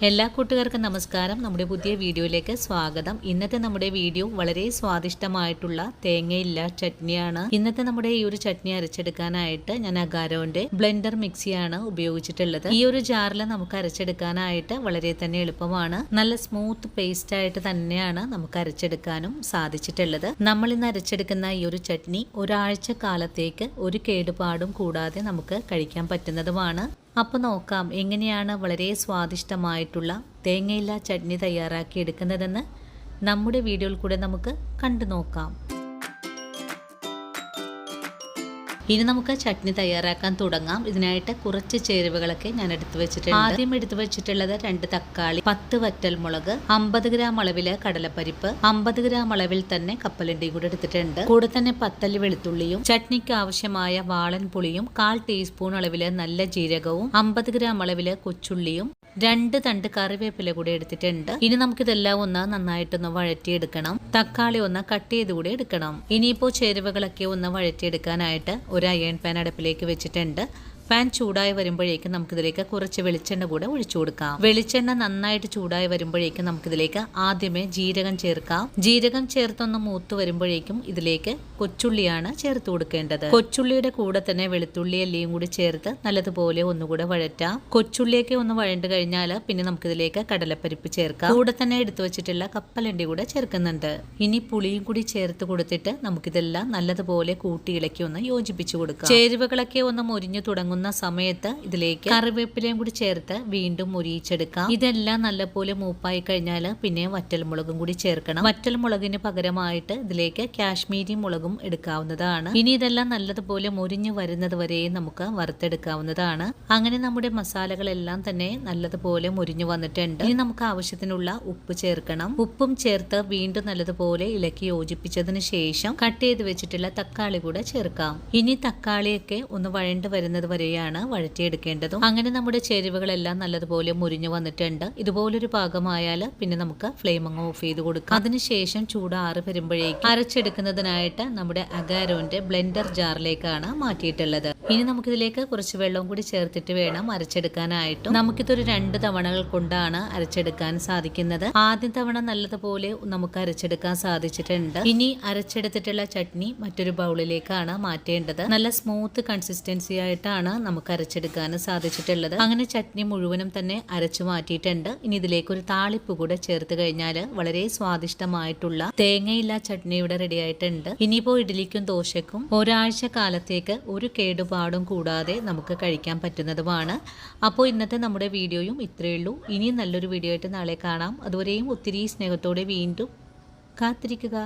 എല്ലാ കൂട്ടുകാർക്കും നമസ്കാരം. നമ്മുടെ പുതിയ വീഡിയോയിലേക്ക് സ്വാഗതം. ഇന്നത്തെ നമ്മുടെ വീഡിയോ വളരെ സ്വാദിഷ്ടമായിട്ടുള്ള തേങ്ങയില്ല ചട്നിയാണ്. ഇന്നത്തെ നമ്മുടെ ഈ ഒരു ചട്നി അരച്ചെടുക്കാനായിട്ട് ഞാൻ അഗാരോന്റെ ബ്ലെൻഡർ മിക്സിയാണ് ഉപയോഗിച്ചിട്ടുള്ളത്. ഈ ഒരു ജാറിൽ നമുക്ക് അരച്ചെടുക്കാനായിട്ട് വളരെ തന്നെ എളുപ്പമാണ്. നല്ല സ്മൂത്ത് പേസ്റ്റ് ആയിട്ട് തന്നെയാണ് നമുക്ക് അരച്ചെടുക്കാനും സാധിച്ചിട്ടുള്ളത്. നമ്മൾ ഇന്ന് അരച്ചെടുക്കുന്ന ഈ ഒരു ചട്നി ഒരാഴ്ച കാലത്തേക്ക് ഒരു കേടുപാടും കൂടാതെ നമുക്ക് കഴിക്കാൻ പറ്റുന്നതുമാണ്. അപ്പോൾ നോക്കാം എങ്ങനെയാണ് വളരെ സ്വാദിഷ്ടമായിട്ടുള്ള തേങ്ങയില്ല ചട്നി തയ്യാറാക്കി എടുക്കുന്നതെന്ന് നമ്മുടെ വീഡിയോയിൽ കൂടെ നമുക്ക് കണ്ടു നോക്കാം. ഇനി നമുക്ക് ചട്നി തയ്യാറാക്കാൻ തുടങ്ങാം. ഇതിനായിട്ട് കുറച്ച് ചേരുവകളൊക്കെ ഞാൻ എടുത്തു വെച്ചിട്ടുണ്ട്. ആദ്യം എടുത്തു വെച്ചിട്ടുള്ളത് 2 തക്കാളി, 10 വറ്റൽമുളക്, 50 ഗ്രാം അളവില് കടലപ്പരിപ്പ്, 50 ഗ്രാം അളവിൽ തന്നെ കപ്പലണ്ടിയും കൂടെ എടുത്തിട്ടുണ്ട്. കൂടെ തന്നെ 10 അല്ലി വെളുത്തുള്ളിയും ചട്നിക്ക് ആവശ്യമായ വാളൻ പുളിയും 1/4 ടീസ്പൂൺ അളവില് നല്ല ജീരകവും 50 ഗ്രാം അളവില് കൊച്ചുള്ളിയും 2 തണ്ട് കറിവേപ്പില കൂടെ എടുത്തിട്ടുണ്ട്. ഇനി നമുക്കിതെല്ലാം ഒന്ന് നന്നായിട്ടൊന്ന് വഴറ്റിയെടുക്കണം. തക്കാളി ഒന്ന് കട്ട് ചെയ്ത് കൂടെ എടുക്കണം. ഇനിയിപ്പോൾ ചേരുവകളൊക്കെ ഒന്ന് വഴറ്റിയെടുക്കാനായിട്ട് ഒരു അയൺ പാൻ അടുപ്പിലേക്ക് വെച്ചിട്ടുണ്ട്. പാൻ ചൂടായി വരുമ്പോഴേക്കും നമുക്കിതിലേക്ക് കുറച്ച് വെളിച്ചെണ്ണ കൂടെ ഒഴിച്ചു കൊടുക്കാം. വെളിച്ചെണ്ണ നന്നായിട്ട് ചൂടായി വരുമ്പോഴേക്കും നമുക്കിതിലേക്ക് ആദ്യമേ ജീരകം ചേർക്കാം. ജീരകം ചേർത്തൊന്ന് മൂത്ത് വരുമ്പോഴേക്കും ഇതിലേക്ക് കൊച്ചുള്ളിയാണ് ചേർത്ത് കൊടുക്കേണ്ടത്. കൊച്ചുള്ളിയുടെ കൂടെ തന്നെ വെളുത്തുള്ളി അല്ലിയും കൂടി ചേർത്ത് നല്ലതുപോലെ ഒന്നുകൂടെ വഴറ്റാം. കൊച്ചുള്ളിയൊക്കെ ഒന്ന് വഴണ്ടു കഴിഞ്ഞാൽ പിന്നെ നമുക്കിതിലേക്ക് കടലപ്പരിപ്പ് ചേർക്കാം. കൂടെ തന്നെ എടുത്തു വെച്ചിട്ടുള്ള കപ്പലണ്ടി കൂടെ ചേർക്കുന്നുണ്ട്. ഇനി പുളിയും കൂടി ചേർത്ത് കൊടുത്തിട്ട് നമുക്കിതെല്ലാം നല്ലതുപോലെ കൂട്ടി ഇളക്കി ഒന്ന് യോജിപ്പിച്ചു കൊടുക്കാം. ചേരുവകളൊക്കെ ഒന്ന് മൊരിഞ്ഞു തുടങ്ങും സമയത്ത് ഇതിലേക്ക് കറിവേപ്പിലയും കൂടി ചേർത്ത് വീണ്ടും മുരിയിച്ചെടുക്കാം. ഇതെല്ലാം നല്ലപോലെ മൂപ്പായി കഴിഞ്ഞാൽ പിന്നെ വറ്റൽമുളകും കൂടി ചേർക്കണം. വറ്റൽമുളകിന് പകരമായിട്ട് ഇതിലേക്ക് കാശ്മീരി മുളകും എടുക്കാവുന്നതാണ്. ഇനി ഇതെല്ലാം നല്ലതുപോലെ മുരിഞ്ഞു വരുന്നത് വരെ നമുക്ക് വറുത്തെടുക്കാവുന്നതാണ്. അങ്ങനെ നമ്മുടെ മസാലകളെല്ലാം തന്നെ നല്ലതുപോലെ മുരിഞ്ഞു വന്നിട്ടുണ്ട്. ഇനി നമുക്ക് ആവശ്യത്തിനുള്ള ഉപ്പ് ചേർക്കണം. ഉപ്പും ചേർത്ത് വീണ്ടും നല്ലതുപോലെ ഇളക്കി യോജിപ്പിച്ചതിന് ശേഷം കട്ട് ചെയ്ത് വെച്ചിട്ടുള്ള തക്കാളി കൂടെ ചേർക്കാം. ഇനി തക്കാളിയൊക്കെ ഒന്ന് വഴണ്ട് വരുന്നത് വരെയാണ് വഴറ്റിയെടുക്കേണ്ടതും. അങ്ങനെ നമ്മുടെ ചേരുവകളെല്ലാം നല്ലതുപോലെ മുരിഞ്ഞു വന്നിട്ടുണ്ട്. ഇതുപോലൊരു പാകമായാൽ പിന്നെ നമുക്ക് ഫ്ലെയിം അങ്ങ് ഓഫ് ചെയ്ത് കൊടുക്കാം. അതിനുശേഷം ചൂടാറി വരുമ്പോഴേക്കും അരച്ചെടുക്കുന്നതിനായിട്ട് നമ്മുടെ അഗാരോന്റെ ബ്ലെൻഡർ ജാറിലേക്കാണ് മാറ്റിയിട്ടുള്ളത്. ഇനി നമുക്കിതിലേക്ക് കുറച്ച് വെള്ളവും കൂടി ചേർത്തിട്ട് വേണം അരച്ചെടുക്കാനായിട്ടും. നമുക്കിതൊരു 2 തവണകൾ കൊണ്ടാണ് അരച്ചെടുക്കാൻ സാധിക്കുന്നത്. ആദ്യ തവണ നല്ലതുപോലെ നമുക്ക് അരച്ചെടുക്കാൻ സാധിച്ചിട്ടുണ്ട്. ഇനി അരച്ചെടുത്തിട്ടുള്ള ചട്നി മറ്റൊരു ബൗളിലേക്കാണ് മാറ്റേണ്ടത്. നല്ല സ്മൂത്ത് കൺസിസ്റ്റൻസി ആയിട്ടാണ് നമുക്ക് അരച്ചെടുക്കാൻ സാധിച്ചിട്ടുള്ളത്. അങ്ങനെ ചട്നി മുഴുവനും തന്നെ അരച്ചു മാറ്റിയിട്ടുണ്ട്. ഇനി ഇതിലേക്ക് ഒരു താളിപ്പ് കൂടെ ചേർത്ത് കഴിഞ്ഞാൽ വളരെ സ്വാദിഷ്ടമായിട്ടുള്ള തേങ്ങയില്ല ചട്നി ഇവിടെ റെഡി ആയിട്ടുണ്ട്. ഇനിയിപ്പോ ഇഡ്ഡലിക്കും ദോശക്കും ഒരാഴ്ച കാലത്തേക്ക് ഒരു കേടുപാടും കൂടാതെ നമുക്ക് കഴിക്കാൻ പറ്റുന്നതുമാണ്. അപ്പോൾ ഇന്നത്തെ നമ്മുടെ വീഡിയോയും ഇത്രയേ ഉള്ളൂ. ഇനിയും നല്ലൊരു വീഡിയോ ആയിട്ട് നാളെ കാണാം. അതുവരെയും ഒത്തിരി സ്നേഹത്തോടെ വീണ്ടും കാത്തിരിക്കുക.